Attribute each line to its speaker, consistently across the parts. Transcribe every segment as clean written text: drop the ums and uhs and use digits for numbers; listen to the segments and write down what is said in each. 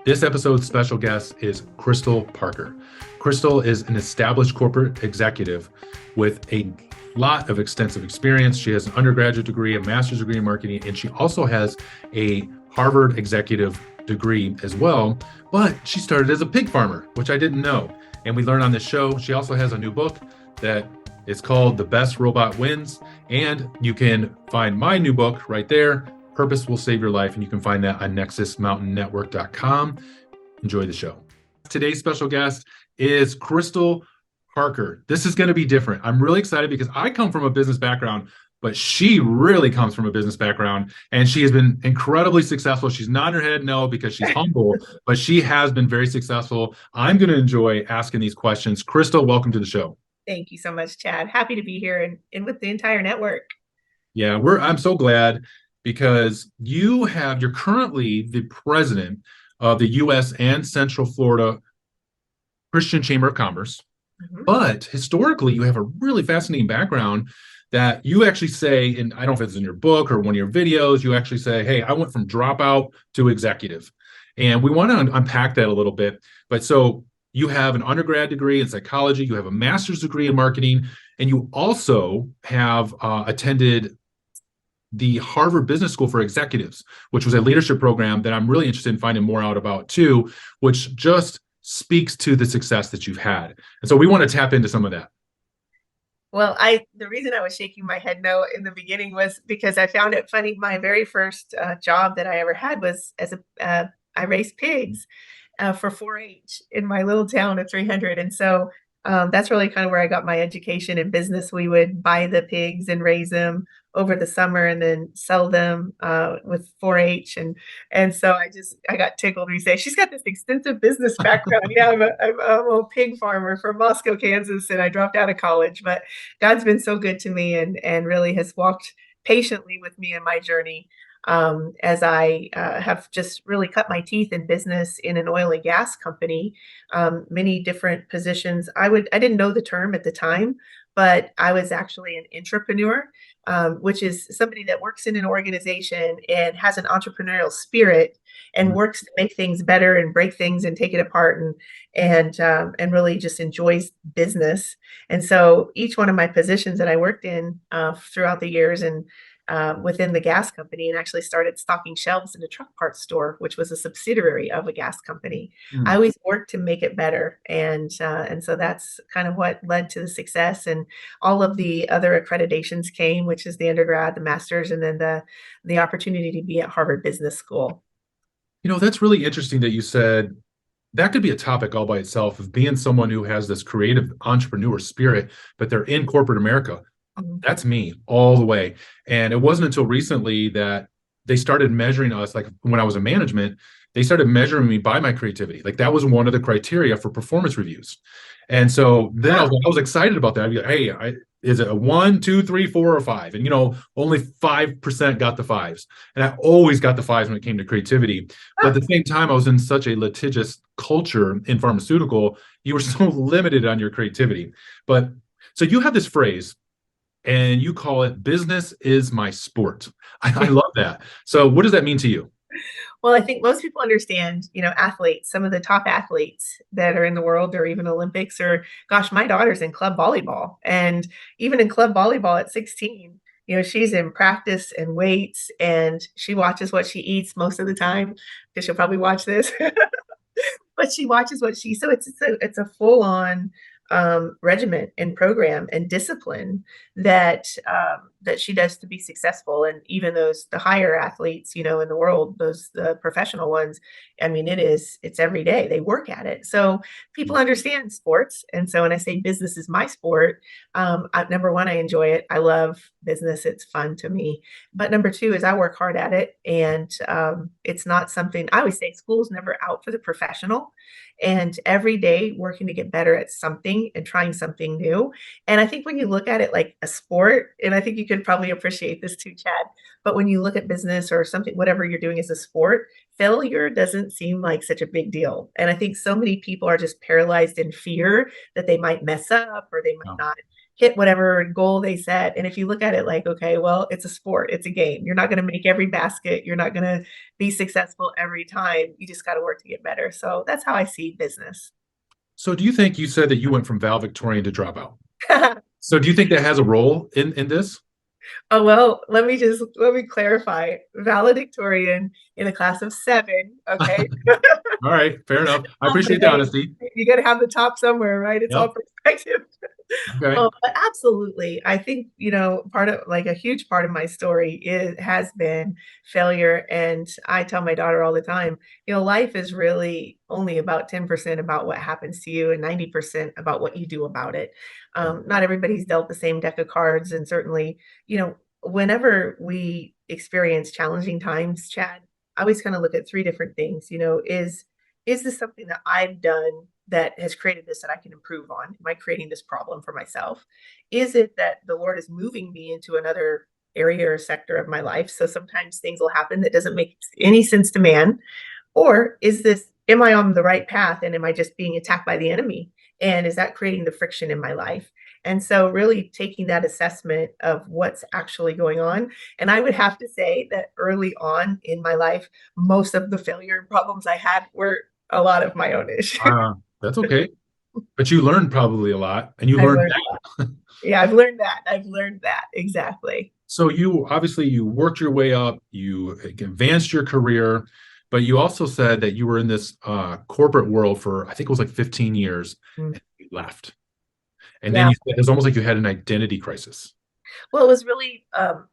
Speaker 1: This episode's special guest is Krystal Parker. Krystal is an established corporate executive with a lot of extensive experience. She has an undergraduate degree, a master's degree in marketing, and she also has a Harvard executive degree as well. But she started as a pig farmer, which I didn't know. And we learned on this show. She also has a new book that is called The Best Robot Wins. And you can find my new book right there, Purpose Will Save Your Life, and you can find that on nexusmountaintnetwork.com. Enjoy the show. Today's special guest is Krystal Parker. This is going to be different. I'm really excited because I come from a business background, but she really comes from a business background, and she has been incredibly successful. She's nodding her head no because she's humble, but she has been very successful. I'm going to enjoy asking these questions. Krystal, welcome to the show.
Speaker 2: Thank you so much, Chad. Happy to be here and with the entire network.
Speaker 1: Yeah, I'm so glad because you're currently the president of the U.S. and Central Florida Christian Chamber of Commerce.
Speaker 2: Mhm.
Speaker 1: But historically, you have a really fascinating background that you actually say, and I don't know if it's in your book or one of your videos, you actually say, hey, I went from dropout to executive. And we want to unpack that a little bit. But so you have an undergrad degree in psychology, you have a master's degree in marketing, and you also have attended the Harvard Business School for Executives, which was a leadership program that I'm really interested in finding more out about too, which just speaks to the success that you've had. And so we want to tap into some of that.
Speaker 2: Well, the reason I was shaking my head no in the beginning was because I found it funny. My very first job that I ever had was as I raised pigs for 4-H in my little town of 300, and so that's really kind of where I got my education in business. We would buy the pigs and raise them over the summer and then sell them with 4-H. And so I got tickled when you say she's got this extensive business background. Yeah, I'm a pig farmer from Moscow, Kansas, and I dropped out of college. But God's been so good to me and really has walked patiently with me in my journey as I have just really cut my teeth in business in an oil and gas company, many different positions. I didn't know the term at the time, but I was actually an entrepreneur, which is somebody that works in an organization and has an entrepreneurial spirit and works to make things better and break things and take it apart and really just enjoys business. And so each one of my positions that I worked in throughout the years and within the gas company and actually started stocking shelves in a truck parts store, which was a subsidiary of a gas company. I
Speaker 1: Mm.
Speaker 2: always worked to make it better, and so that's kind of what led to the success. And all of the other accreditations came, which is the undergrad, the master's, and then the opportunity to be at Harvard Business School.
Speaker 1: That's really interesting that you said that could be a topic all by itself of being someone who has this creative entrepreneur spirit, but they're in corporate America.
Speaker 2: Mhm.
Speaker 1: That's me all the way. And it wasn't until recently that they started measuring us, like when I was in management, they started measuring me by my creativity. Like that was one of the criteria for performance reviews. And so then I was excited about that. I'd be like, hey, is it a 1, 2, 3, 4, or 5? And only 5% got the fives. And I always got the fives when it came to creativity. But at the same time, I was in such a litigious culture in pharmaceutical, you were so limited on your creativity. But so you have this phrase and you call it business is my sport. I love that. So what does that mean to you?
Speaker 2: Well, I think most people understand, athletes, some of the top athletes that are in the world or even Olympics or gosh, my daughter's in club volleyball. And even in club volleyball at 16, she's in practice and weights and she watches what she eats most of the time because she'll probably watch this. But she watches what she so it's a full on regiment and program and discipline that she does to be successful. And even the higher athletes, in the world, those the professional ones, I mean, it's every day they work at it. So people understand sports, and so when I say business is my sport, number one, I enjoy it. I love business; it's fun to me. But number two is I work hard at it, and it's not something I always say. School's never out for the professional, and every day working to get better at something and trying something new. And I think when you look at it like a sport, and I think you could probably appreciate this too, Chad, but when you look at business or something, whatever you're doing as a sport, failure doesn't seem like such a big deal. And I think so many people are just paralyzed in fear that they might mess up or they might
Speaker 1: Oh,
Speaker 2: not hit whatever goal they set. And if you look at it like, okay, well, it's a sport, it's a game. You're not going to make every basket. You're not going to be successful every time. You just got to work to get better. So that's how I see business.
Speaker 1: So do you think you said that you went from valedictorian to dropout? So do you think that has a role in this?
Speaker 2: Oh, well, let me clarify. Valedictorian in a class of seven. Okay.
Speaker 1: All right, fair enough. I
Speaker 2: Oh, but
Speaker 1: appreciate the
Speaker 2: hey,
Speaker 1: honesty.
Speaker 2: you got to have the top somewhere, right? It's all
Speaker 1: Yep.
Speaker 2: perspective.
Speaker 1: Okay.
Speaker 2: Oh, but absolutely. I think, part of like a huge part of my story has been failure. And I tell my daughter all the time, life is really only about 10% about what happens to you and 90% about what you do about it. Not everybody's dealt the same deck of cards. And certainly, whenever we experience challenging times, Chad, I always kind of look at three different things. Is this something that I've done that has created this that I can improve on? Am I creating this problem for myself? Is it that the Lord is moving me into another area or sector of my life? So sometimes things will happen that doesn't make any sense to man. Or am I on the right path and am I just being attacked by the enemy? And is that creating the friction in my life? And so, really taking that assessment of what's actually going on. And I would have to say that early on in my life, most of the failure and problems I had were a lot of my own issue.
Speaker 1: That's okay. But you learned probably a lot, and you
Speaker 2: I
Speaker 1: learned
Speaker 2: learned a lot. Yeah, I've learned that. I've learned that. Exactly.
Speaker 1: so you obviously you worked your way up, you advanced your career, but you also said that you were in this corporate world for I think it was like 15 years,
Speaker 2: Mm.
Speaker 1: and you left. And then
Speaker 2: Yeah.
Speaker 1: you said it's almost like you had an identity crisis.
Speaker 2: Well, it was really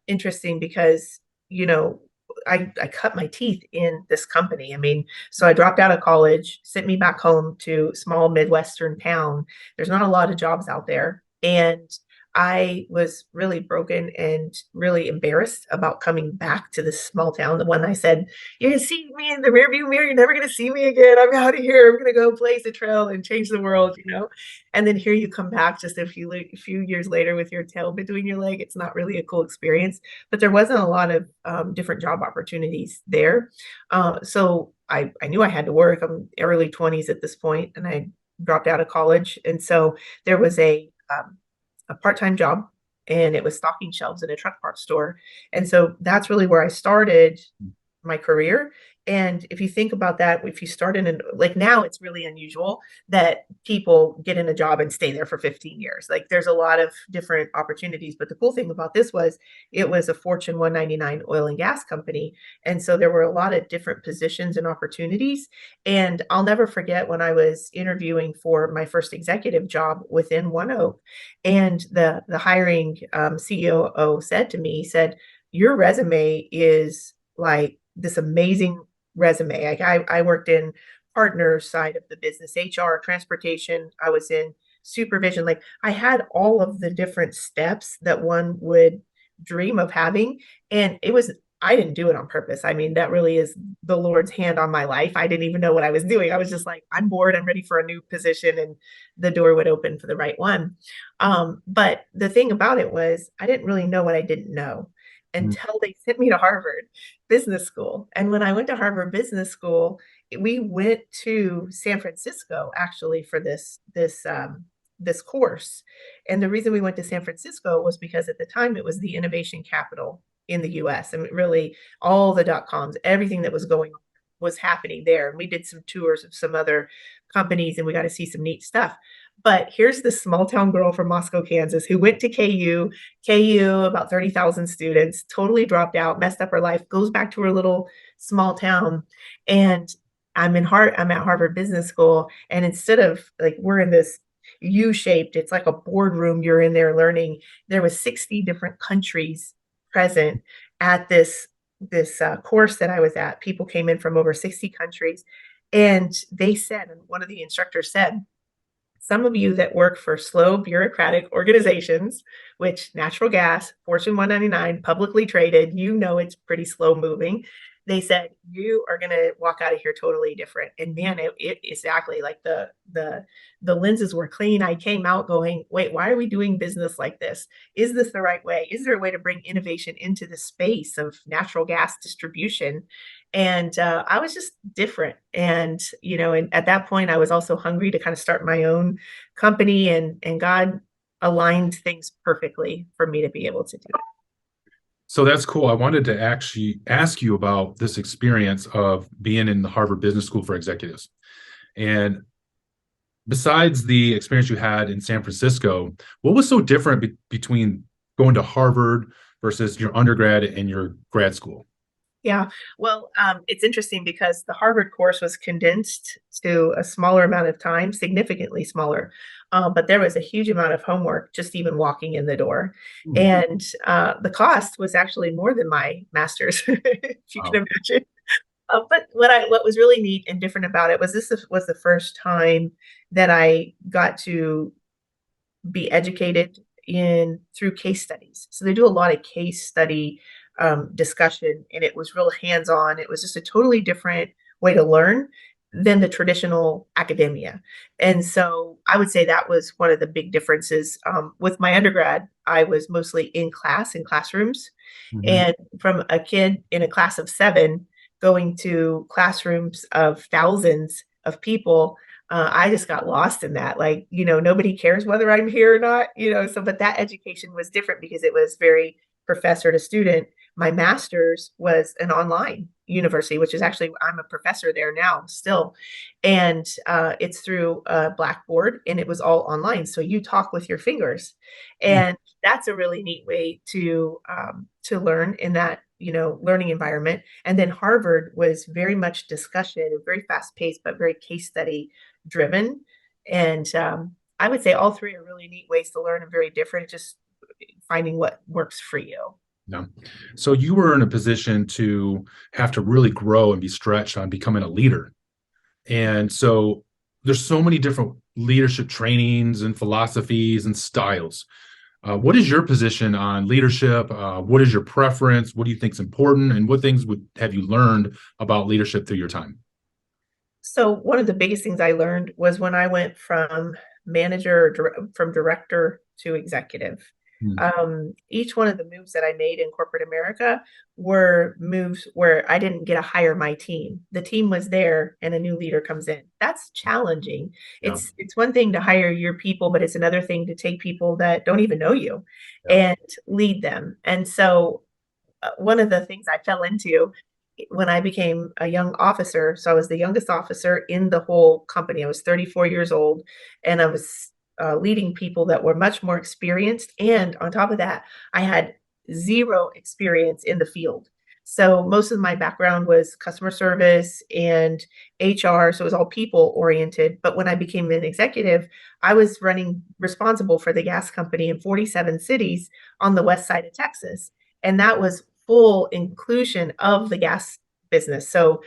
Speaker 2: interesting because, you know, I cut my teeth in this company. I mean, so I dropped out of college, sent me back home to small Midwestern town. There's not a lot of jobs out there. And I was really broken and really embarrassed about coming back to this small town. The one I said, "You're gonna see me in the rearview mirror. You're never gonna see me again. I'm out of here. I'm gonna go blaze a trail and change the world." And then here you come back just a few years later with your tail between your leg. It's not really a cool experience, but there wasn't a lot of different job opportunities there. So I knew I had to work. I'm early 20s at this point, and I dropped out of college, and so there was a part-time job, and it was stocking shelves in a truck parts store. And so that's really where I started my career. And if you think about that, if you start in like now, it's really unusual that people get in a job and stay there for 15 years. Like there's a lot of different opportunities. But the cool thing about this was it was a Fortune 199 oil and gas company. And so there were a lot of different positions and opportunities. And I'll never forget when I was interviewing for my first executive job within One Oak, and the hiring COO said to me, he said, "Your resume is like this amazing resume." Like I worked in partner side of the business, HR, transportation. I was in supervision. Like I had all of the different steps that one would dream of having. And I didn't do it on purpose. I mean, that really is the Lord's hand on my life. I didn't even know what I was doing. I was just like, I'm bored. I'm ready for a new position. And the door would open for the right one. But the thing about it was, I didn't really know what I didn't know
Speaker 1: Mm.
Speaker 2: until they sent me to Harvard Business School. And when I went to Harvard Business School, we went to San Francisco actually for this course. And the reason we went to San Francisco was because at the time it was the innovation capital in the US. And really all the dot coms, everything that was going on was happening there. And we did some tours of some other companies and we got to see some neat stuff. But here's this small town girl from Moscow, Kansas, who went to KU, about 30,000 students, totally dropped out, messed up her life, goes back to her little small town. And I'm at Harvard Business School. And instead of like, we're in this U-shaped, it's like a boardroom, you're in there learning. There was 60 different countries present at this course that I was at. People came in from over 60 countries. And they said, and one of the instructors said, "Some of you that work for slow bureaucratic organizations, which natural gas, Fortune 199, publicly traded, it's pretty slow moving." They said, "You are going to walk out of here totally different." And man, it exactly like the lenses were clean. I came out going, "Wait, why are we doing business like this? Is this the right way? Is there a way to bring innovation into the space of natural gas distribution?" And I was just different. And at that point, I was also hungry to kind of start my own company. And God aligned things perfectly for me to be able to do it.
Speaker 1: So that's cool. I wanted to actually ask you about this experience of being in the Harvard Business School for Executives. And besides the experience you had in San Francisco, what was so different between going to Harvard versus your undergrad and your grad school?
Speaker 2: Yeah, well, it's interesting because the Harvard course was condensed to a smaller amount of time, significantly smaller, but there was a huge amount of homework just even walking in the door.
Speaker 1: Hmm.
Speaker 2: And the cost was actually more than my master's, if you
Speaker 1: Wow.
Speaker 2: can imagine. But what was really neat and different about it was this was the first time that I got to be educated in through case studies. So they do a lot of case study discussion, and it was real hands on. It was just a totally different way to learn than the traditional academia. And so I would say that was one of the big differences. With my undergrad, I was mostly in class, in classrooms.
Speaker 1: Mhm.
Speaker 2: And from a kid in a class of seven going to classrooms of thousands of people, I just got lost in that. Like, nobody cares whether I'm here or not, so, but that education was different because it was very professor to student. My master's was an online university, which is actually, I'm a professor there now still. And it's through a Blackboard and it was all online. So you talk with your fingers.
Speaker 1: Mm.
Speaker 2: And that's a really neat way to learn in that, learning environment. And then Harvard was very much discussion, very fast paced, but very case study driven. And I would say all three are really neat ways to learn and very different, just finding what works for you.
Speaker 1: Yeah. So you were in a position to have to really grow and be stretched on becoming a leader. And so there's so many different leadership trainings and philosophies and styles. What is your position on leadership? What is your preference? What do you think is important? And what things would have you learned about leadership through your time?
Speaker 2: So one of the biggest things I learned was when I went from from director to executive.
Speaker 1: Hmm.
Speaker 2: Each one of the moves that I made in corporate America were moves where I didn't get to hire my team. The team was there and a new leader comes in. That's challenging.
Speaker 1: Yeah.
Speaker 2: It's one thing to hire your people, but it's another thing to take people that don't even know you
Speaker 1: Yeah.
Speaker 2: and lead them. And so one of the things I fell into when I became a young officer, so I was the youngest officer in the whole company. I was 34 years old, and I was leading people that were much more experienced. And on top of that, I had zero experience in the field. So most of my background was customer service and HR. So it was all people oriented. But when I became an executive, I was responsible for the gas company in 47 cities on the west side of Texas. And that was full inclusion of the gas business. So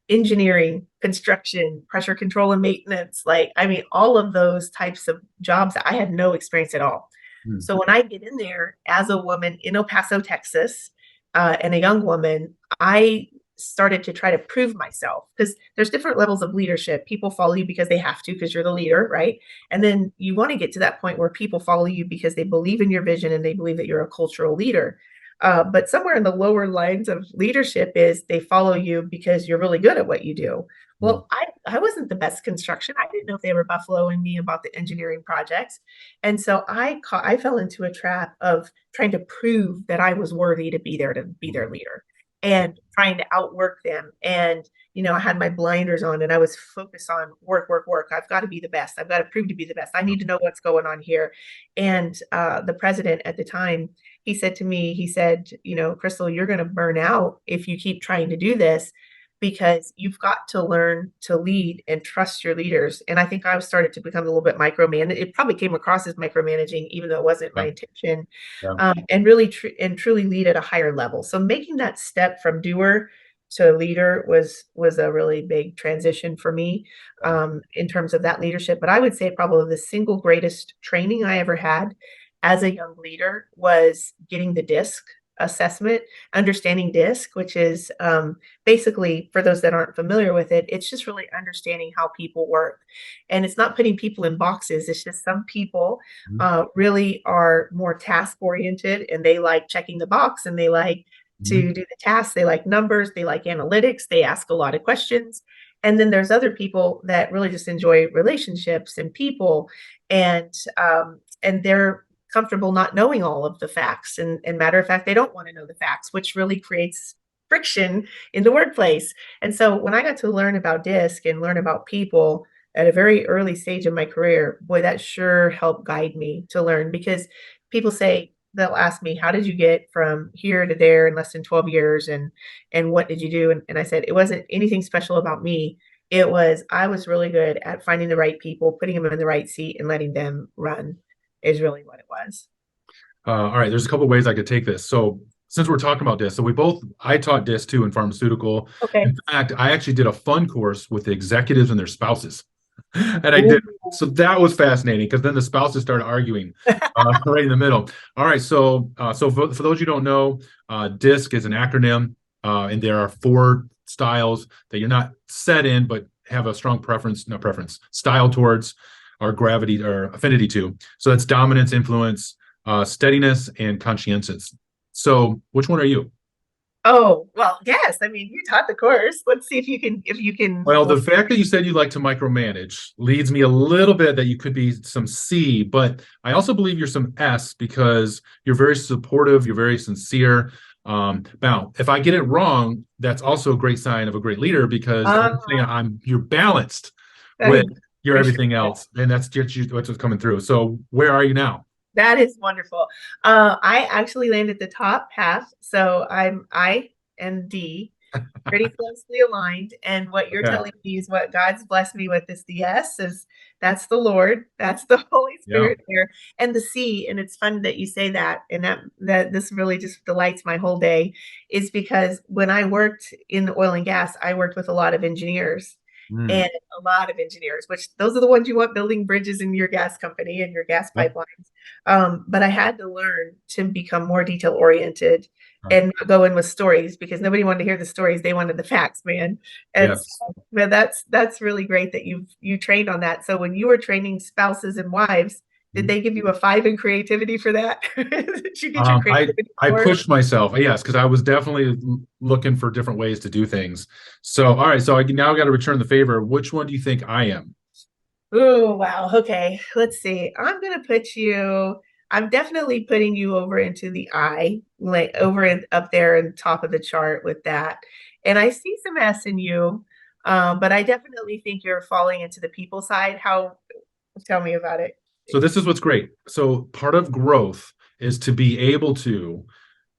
Speaker 2: engineering, construction, pressure control and maintenance, like, I mean, all of those types of jobs that I had no experience at all.
Speaker 1: Hmm.
Speaker 2: So when I get in there as a woman in El Paso, Texas, and a young woman, I started to try to prove myself because there's different levels of leadership. People follow you because they have to, because you're the leader, right? And then you want to get to that point where people follow you because they believe in your vision and they believe that you're a cultural leader. But somewhere in the lower lines of leadership is they follow you because you're really good at what you do.
Speaker 1: Hmm.
Speaker 2: Well, I wasn't the best construction. I didn't know if they were buffaloing me about the engineering projects. And so I fell into a trap of trying to prove that I was worthy to be there to be their leader and trying to outwork them. And, I had my blinders on and I was focused on work, work, work. I've got to be the best. I've got to prove to be the best. I need to know what's going on here. And the president at the time, he said to me, he said, Krystal, you're going to burn out if you keep trying to do this because you've got to learn to lead and trust your leaders. And I think I started to become a little bit micromanaged. It probably came across as micromanaging, even though it wasn't my
Speaker 1: Yeah.
Speaker 2: intention,
Speaker 1: Yeah.
Speaker 2: and really and truly lead at a higher level. So making that step from doer to leader was a really big transition for me in terms of that leadership. But I would say probably the single greatest training I ever had as a young leader was getting the DISC assessment, understanding DISC, which is basically, for those that aren't familiar with it, it's just really understanding how people work. And it's not putting people in boxes. It's just some people
Speaker 1: Mhm.
Speaker 2: really are more task oriented and they like checking the box and they like
Speaker 1: Mhm.
Speaker 2: to do the tasks. They like numbers, they like analytics, they ask a lot of questions. And then there's other people that really just enjoy relationships and people, and they're comfortable not knowing all of the facts. And matter of fact, they don't want to know the facts, which really creates friction in the workplace. And so when I got to learn about DISC and learn about people at a very early stage of my career, boy, that sure helped guide me to learn because people say, they'll ask me, how did you get from here to there in less than 12 years? And what did you do? And I said, it wasn't anything special about me. It was, I was really good at finding the right people, putting them in the right seat and letting them run is really what it was.
Speaker 1: All right, there's a couple of ways I could take this. So since we're talking about this, so I taught this too in pharmaceutical.
Speaker 2: Okay.
Speaker 1: In fact, I actually did a fun course with the executives and their spouses. And I
Speaker 2: Ooh.
Speaker 1: did, so that was fascinating because then the spouses started arguing right in the middle. All right, so for those you don't know, DISC is an acronym, and there are four styles that you're not set in, but have a strong preference, no preference, style towards, or gravity or affinity to. So that's dominance, influence, steadiness, and conscientious. So which one are you?
Speaker 2: Oh, well, yes. I mean, you taught the course. Let's see if you can.
Speaker 1: Well, the fact that you said you like to micromanage leads me a little bit that you could be some C, but I also believe you're some S because you're very supportive, you're very sincere. Now, if I get it wrong, that's also a great sign of a great leader because I'm saying
Speaker 2: Ah,
Speaker 1: you're balanced
Speaker 2: I
Speaker 1: with your
Speaker 2: appreciate
Speaker 1: everything
Speaker 2: that.
Speaker 1: else, and that's just what's coming through. So, where are you now?
Speaker 2: That is wonderful. I actually landed the top half, so I'm I and D, pretty closely aligned. And what you're
Speaker 1: Okay.
Speaker 2: telling me is what God's blessed me with is the S is that's the Lord, that's the Holy
Speaker 1: Yeah.
Speaker 2: Spirit there, and the C. And it's fun that you say that, and that this really just delights my whole day, is because when I worked in oil and gas, I worked with a lot of engineers.
Speaker 1: Mm.
Speaker 2: And a lot of engineers, which those are the ones you want building bridges in your gas company and your gas
Speaker 1: Yep.
Speaker 2: pipelines. But I had to learn to become more detail oriented
Speaker 1: Right.
Speaker 2: and not go in with stories because nobody wanted to hear the stories. They wanted the facts, man. And
Speaker 1: Yes.
Speaker 2: so, man, that's really great that you trained on that. So when you were training spouses and wives, did they give you a 5 in creativity for that? Did you get your
Speaker 1: Um, I
Speaker 2: creativity
Speaker 1: I
Speaker 2: score?
Speaker 1: pushed myself, yes, because I was definitely looking for different ways to do things. So, all right, so I now got to return the favor. Which one do you think I am?
Speaker 2: Oh, wow. Okay. Let's see. I'm definitely putting you over into the I, like up there in top of the chart with that. And I see some S in you, but I definitely think you're falling into the people side. Tell me about it.
Speaker 1: So this is what's great. So part of growth is to be able to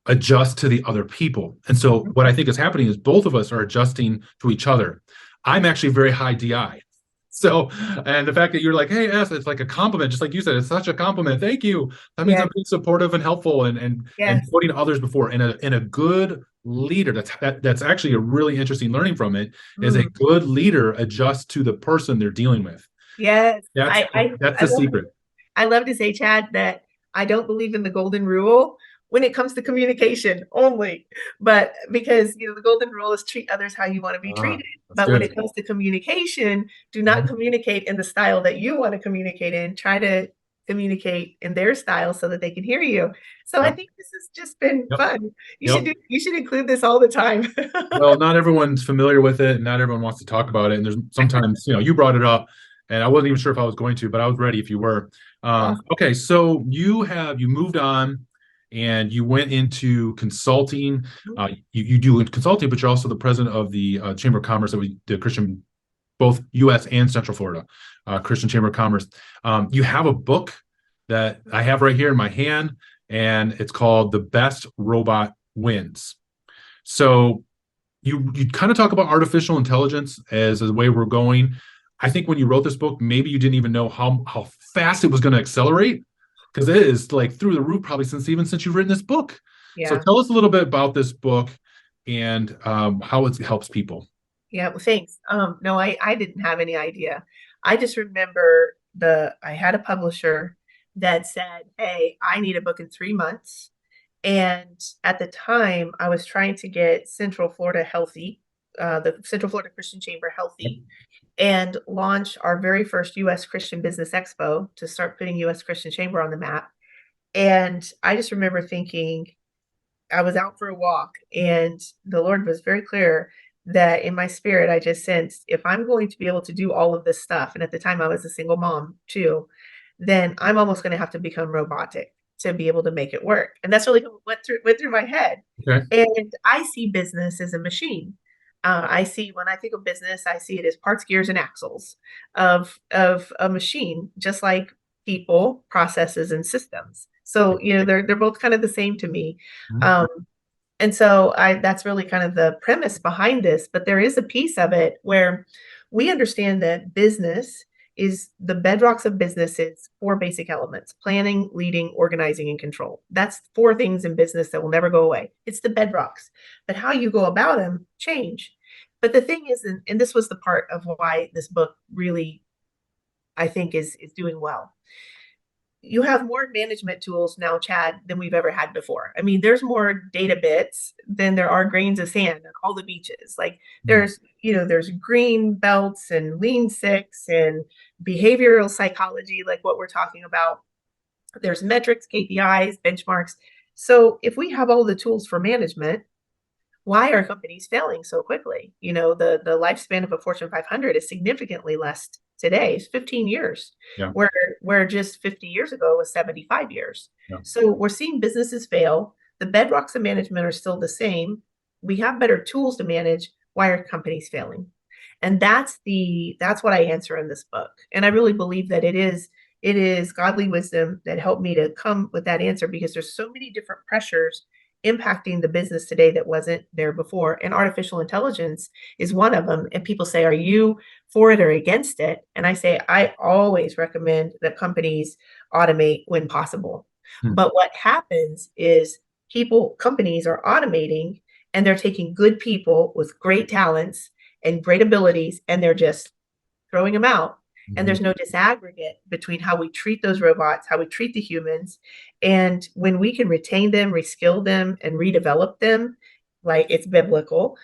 Speaker 1: adjust to the other people. And so what I think is happening is both of us are adjusting to each other. I'm actually very high DI. So, and the fact that you're like, hey, S, it's like a compliment, just like you said, it's such a compliment. Thank you. That means I'm
Speaker 2: Yes,
Speaker 1: being supportive and helpful and
Speaker 2: yes.
Speaker 1: putting others before. And a good leader, that's actually a really interesting learning from it, is a
Speaker 2: Mm,
Speaker 1: good leader adjusts to the person they're dealing with.
Speaker 2: yes.
Speaker 1: That's that's
Speaker 2: I
Speaker 1: the
Speaker 2: love
Speaker 1: secret.
Speaker 2: I love to say, Chad, that I don't believe in the golden rule when it comes to communication only. But because the golden rule is treat others how you want to be
Speaker 1: Ah,
Speaker 2: treated.
Speaker 1: that's
Speaker 2: But when
Speaker 1: good.
Speaker 2: it comes to communication, do not
Speaker 1: Mhm.
Speaker 2: communicate in the style that you want to communicate in. Try to communicate in their style so that they can hear you. So I
Speaker 1: Yep.
Speaker 2: think this has just been
Speaker 1: Yep.
Speaker 2: fun.
Speaker 1: Yep.
Speaker 2: You should include this all the time.
Speaker 1: Well, not everyone's familiar with it, and not everyone wants to talk about it. And there's sometimes, you brought it up, and I wasn't even sure if I was going to, but I was ready if you were.
Speaker 2: Awesome.
Speaker 1: Okay, so you moved on, and you went into consulting. You do consulting, but you're also the president of the Chamber of Commerce of the Christian, both U.S. and Central Florida, Christian Chamber of Commerce. You have a book that I have right here in my hand, and it's called "The Best Robot Wins." So you kind of talk about artificial intelligence as a way we're going. I think when you wrote this book, maybe you didn't even know how fast it was going to accelerate because it is like through the roof probably since you've written this book. So
Speaker 2: Yeah.
Speaker 1: tell us a little bit about this book and how it helps people.
Speaker 2: Yeah, well, thanks. No, I didn't have any idea. I just remember I had a publisher that said, "Hey, I need a book in 3 months." And at the time, I was trying to get Central Florida healthy, the Central Florida Christian Chamber healthy, and launch our very first U.S. Christian Business Expo to start putting U.S. Christian Chamber on the map. And I just remember thinking, I was out for a walk, and the Lord was very clear that in my spirit, I just sensed if I'm going to be able to do all of this stuff, and at the time I was a single mom too, then I'm almost going to have to become robotic. to be able to make it work. And that's really what went through my head.
Speaker 1: Okay.
Speaker 2: And I see business as a machine. I see when I think of business, I see it as parts, gears, and axles of a machine, just like people, processes, and systems. So they're both kind of the same to me.
Speaker 1: Mhm.
Speaker 2: Um, and so I that's really kind of the premise behind this, but there is a piece of it where we understand that business is the bedrocks of business is four basic elements: planning, leading, organizing, and control. That's four things in business that will never go away. It's the bedrocks. But how you go about them change. But the thing is, and this was the part of why this book really, I think, is doing well. You have more management tools now, Chad, than we've ever had before. I mean, there's more data bits than there are grains of sand on all the beaches. Like
Speaker 1: Mhm.
Speaker 2: there's green belts and lean six and behavioral psychology, like what we're talking about. There's metrics, KPIs, benchmarks. So if we have all the tools for management, why are companies failing so quickly? The lifespan of a Fortune 500 is significantly less today. It's 15 years,
Speaker 1: Yeah.
Speaker 2: where just 50 years ago was 75 years.
Speaker 1: Yeah.
Speaker 2: So we're seeing businesses fail. The bedrocks of management are still the same. We have better tools to manage. Why are companies failing? And that's what I answer in this book. And I really believe that it is godly wisdom that helped me to come with that answer, because there's so many different pressures impacting the business today that wasn't there before. And artificial intelligence is one of them. And people say, are you for it or against it? And I say, I always recommend that companies automate when possible.
Speaker 1: Hmm.
Speaker 2: But what happens is companies are automating, and they're taking good people with great talents and great abilities, and they're just throwing them out. And
Speaker 1: Mhm.
Speaker 2: there's no disaggregate between how we treat those robots, how we treat the humans. And when we can retain them, reskill them, and redevelop them, like it's biblical,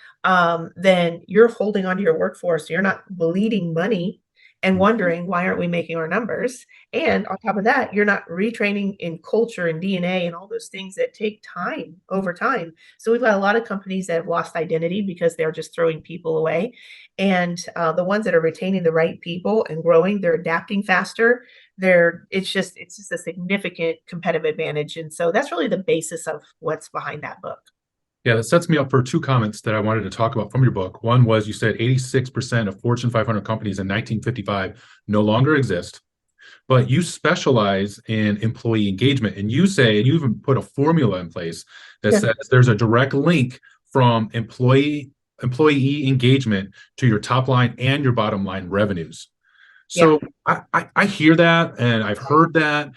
Speaker 2: then you're holding onto your workforce. You're not bleeding money and wondering why aren't we making our numbers. And on top of that, you're not retraining in culture and DNA and all those things that take time over time. So we've got a lot of companies that have lost identity because they're just throwing people away. And the ones that are retaining the right people and growing, they're adapting faster. It's just a significant competitive advantage. And so that's really the basis of what's behind that book.
Speaker 1: Yeah, that sets me up for two comments that I wanted to talk about from your book. One was you said 86% of Fortune 500 companies in 1955 no longer exist, but you specialize in employee engagement. And you say, and you even put a formula in place that
Speaker 2: Yeah.
Speaker 1: says there's a direct link from employee engagement to your top line and your bottom line revenues.
Speaker 2: Yeah.
Speaker 1: So I hear that and I've heard that,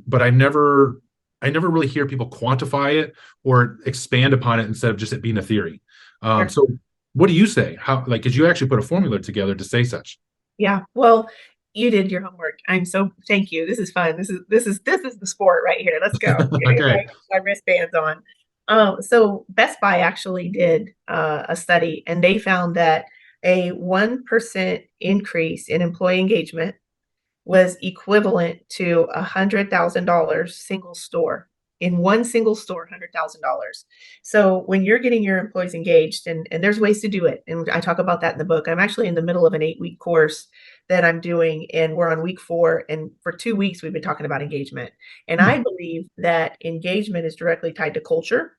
Speaker 1: but I never really hear people quantify it or expand upon it instead of just it being a theory.
Speaker 2: Sure.
Speaker 1: So what do you say? How, like, did you actually put a formula together to say such?
Speaker 2: Yeah. Well, you did your homework. Thank you. This is fun. This is the sport right here. Let's go. Get
Speaker 1: Okay.
Speaker 2: my wristbands on. So Best Buy actually did a study, and they found that a 1% increase in employee engagement was equivalent to $100,000 single store. In one single store, $100,000. So when you're getting your employees engaged, and there's ways to do it, and I talk about that in the book. I'm actually in the middle of an 8-week course that I'm doing, and we're on week 4. And for 2 weeks, we've been talking about engagement. And
Speaker 1: Hmm.
Speaker 2: I believe that engagement is directly tied to culture,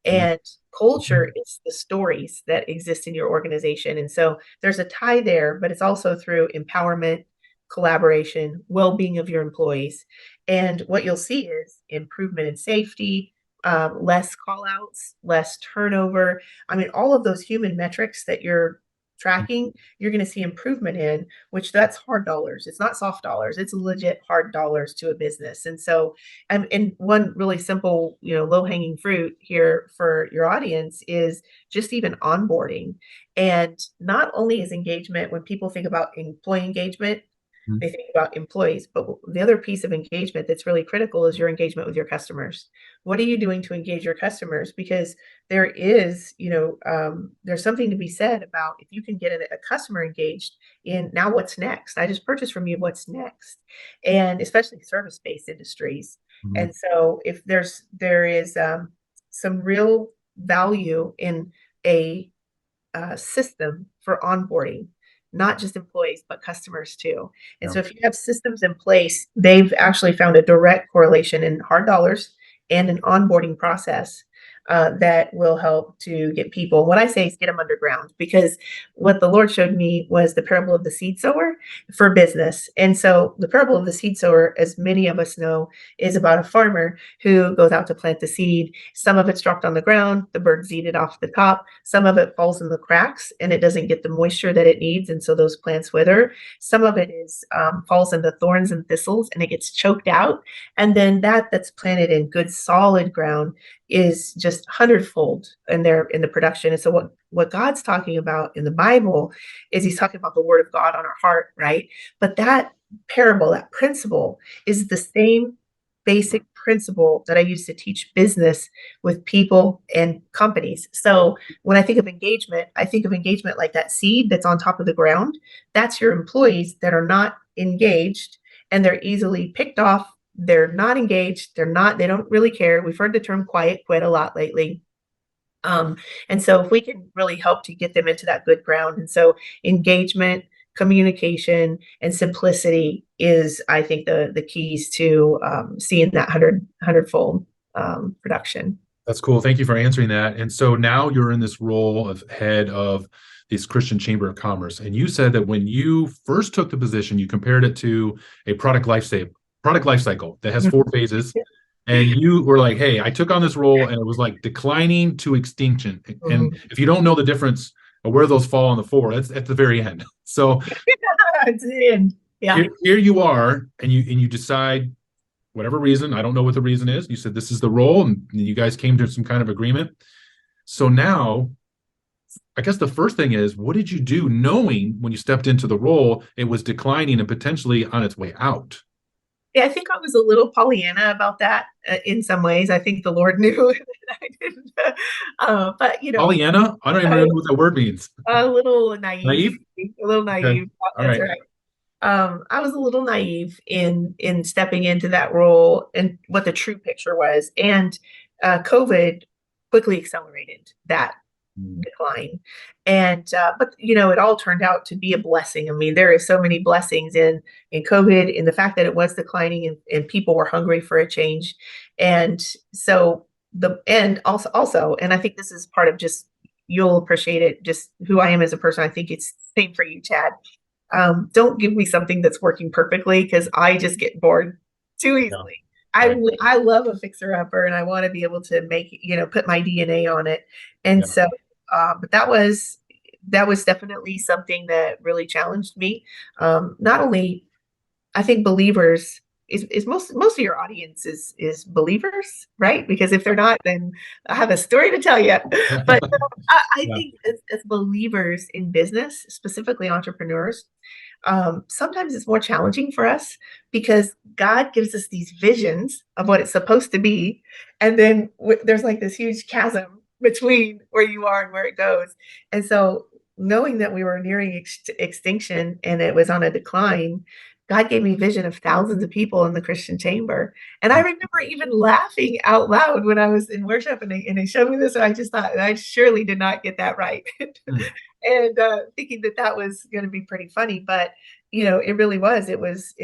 Speaker 2: and culture is the stories that exist in your organization. And so there's a tie there, but it's also through empowerment, collaboration, well-being of your employees. And what you'll see is improvement in safety, less call outs, less turnover. I mean, all of those human metrics that you're tracking, you're going to see improvement in, which that's hard dollars. It's not soft dollars. It's legit hard dollars to a business. And so, and one really simple, low hanging fruit here for your audience is just even onboarding. And not only is engagement, when people think about employee engagement, they think about employees, but the other piece of engagement that's really critical is your engagement with your customers. What are you doing to engage your customers? Because there's something to be said about if you can get a customer engaged in now what's next. I just purchased from you, what's next, and especially service-based industries.
Speaker 1: Mhm.
Speaker 2: And so if there is some real value in a system for onboarding. not just employees, but customers too. And
Speaker 1: Yeah.
Speaker 2: so if you have systems in place, they've actually found a direct correlation in hard dollars and an onboarding process that will help to get people, what I say is get them underground, because what the Lord showed me was the parable of the seed sower for business. And so the parable of the seed sower, as many of us know, is about a farmer who goes out to plant the seed. Some of it's dropped on the ground, the birds eat it off the top. Some of it falls in the cracks and it doesn't get the moisture that it needs. And so those plants wither. Some of it is falls into thorns and thistles and it gets choked out. And then that's planted in good solid ground is just hundredfold in the production. And so what God's talking about in the Bible is he's talking about the word of God on our heart, right? But that parable, that principle is the same basic principle that I use to teach business with people and companies. So when I think of engagement, I think of engagement like that seed that's on top of the ground. That's your employees that are not engaged and they're easily picked off. They're not engaged. They don't really care. We've heard the term quiet quit a lot lately. And so if we can really help to get them into that good ground. And so engagement, communication, and simplicity is, I think, the keys to seeing that hundredfold production.
Speaker 1: That's cool. Thank you for answering that. And so now you're in this role of head of this Christian Chamber of Commerce. And you said that when you first took the position, you compared it to a product life cycle that has 4 phases. And you were like, hey, I took on this role and it was like declining to extinction. And if you don't know the difference of where those fall on the 4, that's at the very end. So
Speaker 2: it's the end. Yeah.
Speaker 1: Here you are, and you decide, whatever reason, I don't know what the reason is. You said this is the role, and you guys came to some kind of agreement. So now, I guess the first thing is, what did you do knowing when you stepped into the role, it was declining and potentially on its way out?
Speaker 2: Yeah, I think I was a little Pollyanna about that in some ways. I think the Lord knew that I didn't. But,
Speaker 1: Pollyanna? I don't even know what that word means.
Speaker 2: A little naive.
Speaker 1: Naive?
Speaker 2: A little naive.
Speaker 1: Okay. All
Speaker 2: That's
Speaker 1: right.
Speaker 2: right. I was a little naive in stepping into that role and what the true picture was. And COVID quickly accelerated that decline. And but it all turned out to be a blessing. I mean, there is so many blessings in COVID, in the fact that it was declining and people were hungry for a change. And so also, and I think this is part of just, you'll appreciate it, just who I am as a person. I think it's the same for you, Chad. Don't give me something that's working perfectly, because I just get bored too easily.
Speaker 1: Yeah.
Speaker 2: I love a fixer upper and I want to be able to make, put my DNA on it. And
Speaker 1: Yeah.
Speaker 2: so, but that was definitely something that really challenged me. Not only, I think believers is most of your audience is believers, right? Because if they're not, then I have a story to tell you. But I
Speaker 1: Yeah.
Speaker 2: think as believers in business, specifically entrepreneurs, sometimes it's more challenging for us because God gives us these visions of what it's supposed to be. And then there's like this huge chasm between where you are and where it goes. And so knowing that we were nearing extinction and it was on a decline, God gave me vision of thousands of people in the Christian chamber. And I remember even laughing out loud when I was in worship and they showed me this. And I just thought, I surely did not get that right. And thinking that was going to be pretty funny. But, it really was. It was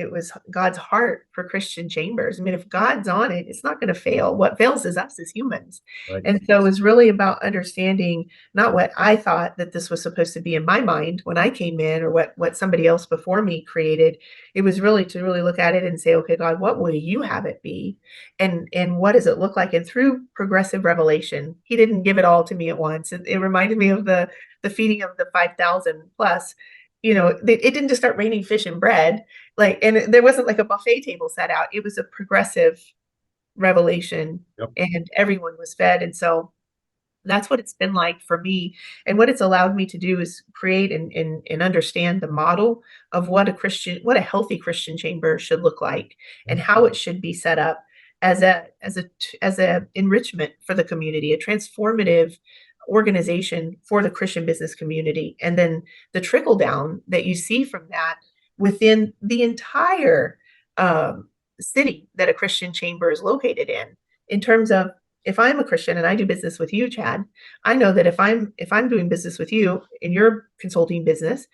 Speaker 2: God's heart for Christian chambers. I mean, if God's on it, it's not going to fail. What fails is us as humans.
Speaker 1: Right.
Speaker 2: And so it was really about understanding not what I thought that this was supposed to be in my mind when I came in, or what somebody else before me created. It was really to really look at it and say, okay, God, what will you have it be? And what does it look like? And through progressive revelation, he didn't give it all to me at once. It reminded me of the feeding of the 5,000 plus. It didn't just start raining fish and bread, and there wasn't like a buffet table set out. It was a progressive revelation.
Speaker 1: Yep.
Speaker 2: And everyone was fed. And so that's what it's been like for me. And what it's allowed me to do is create and understand the model of what a healthy Christian chamber should look like, and how it should be set up as a enrichment for the community, a transformative organization for the Christian business community. And then the trickle down that you see from that within the entire city that a Christian chamber is located in terms of, if I'm a Christian and I do business with you, Chad, I know that if I'm doing business with you in your consulting business,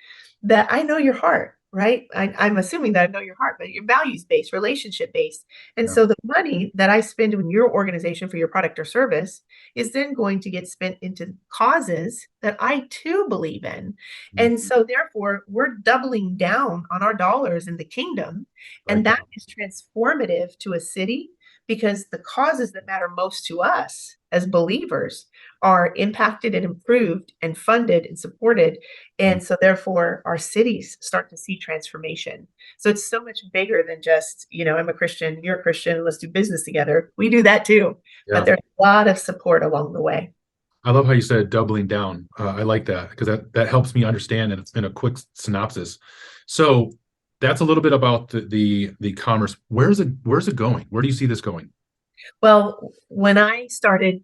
Speaker 2: that I know your heart, right? I'm assuming that I know your heart, but you're values based, relationship based. And
Speaker 1: Yeah.
Speaker 2: so the money that I spend in your organization for your product or service is then going to get spent into causes that I too believe in.
Speaker 1: Mm.
Speaker 2: And so therefore, we're doubling down on our dollars in the kingdom.
Speaker 1: I like
Speaker 2: And
Speaker 1: that.
Speaker 2: that is transformative to a city because the causes that matter most to us as believers are impacted and improved and funded and supported,
Speaker 1: Mm.
Speaker 2: and so therefore our cities start to see transformation. So it's so much bigger than just, I'm a Christian, you're a Christian, let's do business together. We do that too, but
Speaker 1: Yeah.
Speaker 2: there's a lot of support along the way.
Speaker 1: I love how you said doubling down. I like that because that helps me understand, and it's been a quick synopsis. So that's a little bit about the commerce. Where's it going? Where do you see this going?
Speaker 2: Well, when I started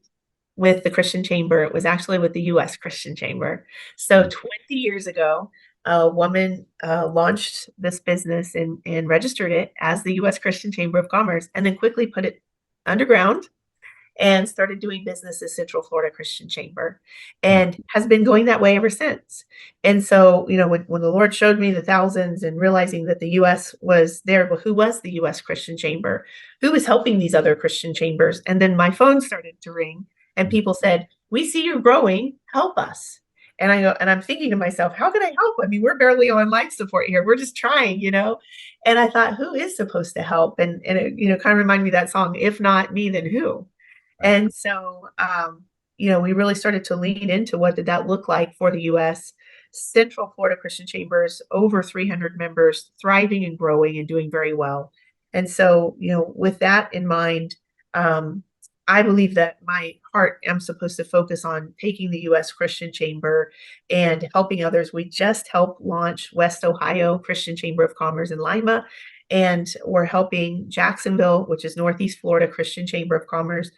Speaker 2: with the Christian Chamber, it was actually with the US Christian Chamber. So
Speaker 1: Mm.
Speaker 2: 20 years ago, a woman launched this business and registered it as the US Christian Chamber of Commerce and then quickly put it underground and started doing business as Central Florida Christian Chamber
Speaker 1: Mm.
Speaker 2: and has been going that way ever since. And so, when the Lord showed me the thousands and realizing that the US was there, well, who was the US Christian Chamber? Who was helping these other Christian chambers? And then my phone started to ring and people said, "We see you're growing, help us." And I go, and I'm thinking to myself, how can I help? I mean, we're barely on life support here. We're just trying. And I thought, who is supposed to help? And it, kind of reminded me of that song, if not me, then who?
Speaker 1: Right.
Speaker 2: And so, we really started to lean into what did that look like for the U.S. Central Florida Christian Chambers, over 300 members, thriving and growing and doing very well. And so, with that in mind, um, I believe that my heart, I'm supposed to focus on taking the U.S. Christian Chamber and helping others. We just helped launch West Ohio Christian Chamber of Commerce in Lima, and we're helping Jacksonville, which is Northeast Florida Christian Chamber of Commerce,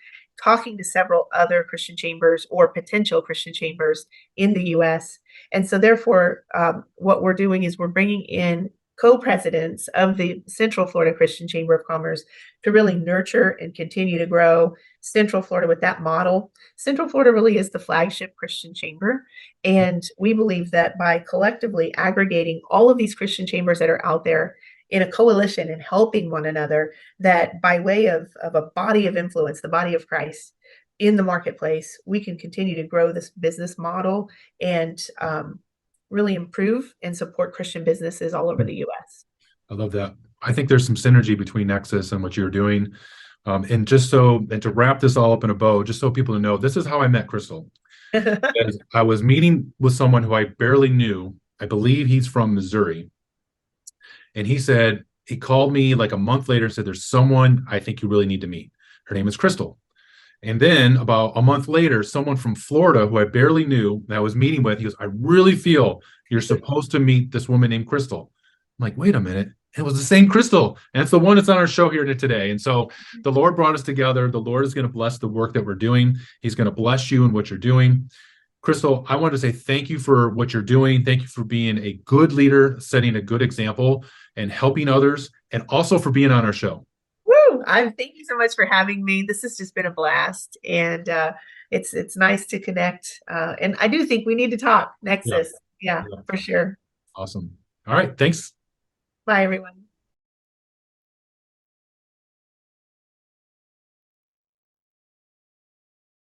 Speaker 2: talking to several other Christian chambers or potential Christian chambers in the US. And so, therefore, what we're doing is we're bringing in co presidents of the Central Florida Christian Chamber of Commerce to really nurture and continue to grow Central Florida with that model. Central Florida really is the flagship Christian chamber. And we believe that by collectively aggregating all of these Christian chambers that are out there in a coalition and helping one another, that by way of a body of influence, the body of Christ in the marketplace, we can continue to grow this business model and really improve and support Christian businesses all over the US.
Speaker 1: I love that. I think there's some synergy between Nexus and what you're doing. And to wrap this all up in a bow, just so people know, this is how I met Krystal. As I was meeting with someone who I barely knew. I believe he's from Missouri. And he called me like a month later and said, "There's someone I think you really need to meet. Her name is Krystal." And then about a month later, someone from Florida who I barely knew that I was meeting with, he goes, "I really feel you're supposed to meet this woman named Krystal." I'm like, wait a minute. It was the same Krystal. And it's the one that's on our show here today. And so the Lord brought us together. The Lord is going to bless the work that we're doing. He's going to bless you and what you're doing. Krystal, I want to say thank you for what you're doing. Thank you for being a good leader, setting a good example, and helping others, and also for being on our show.
Speaker 2: Woo! Thank you so much for having me. This has just been a blast, and it's nice to connect. And I do think we need to talk
Speaker 1: Yeah.
Speaker 2: Nexus. Yeah,
Speaker 1: Yeah.
Speaker 2: for sure.
Speaker 1: Awesome. All right. Thanks.
Speaker 2: Bye, everyone.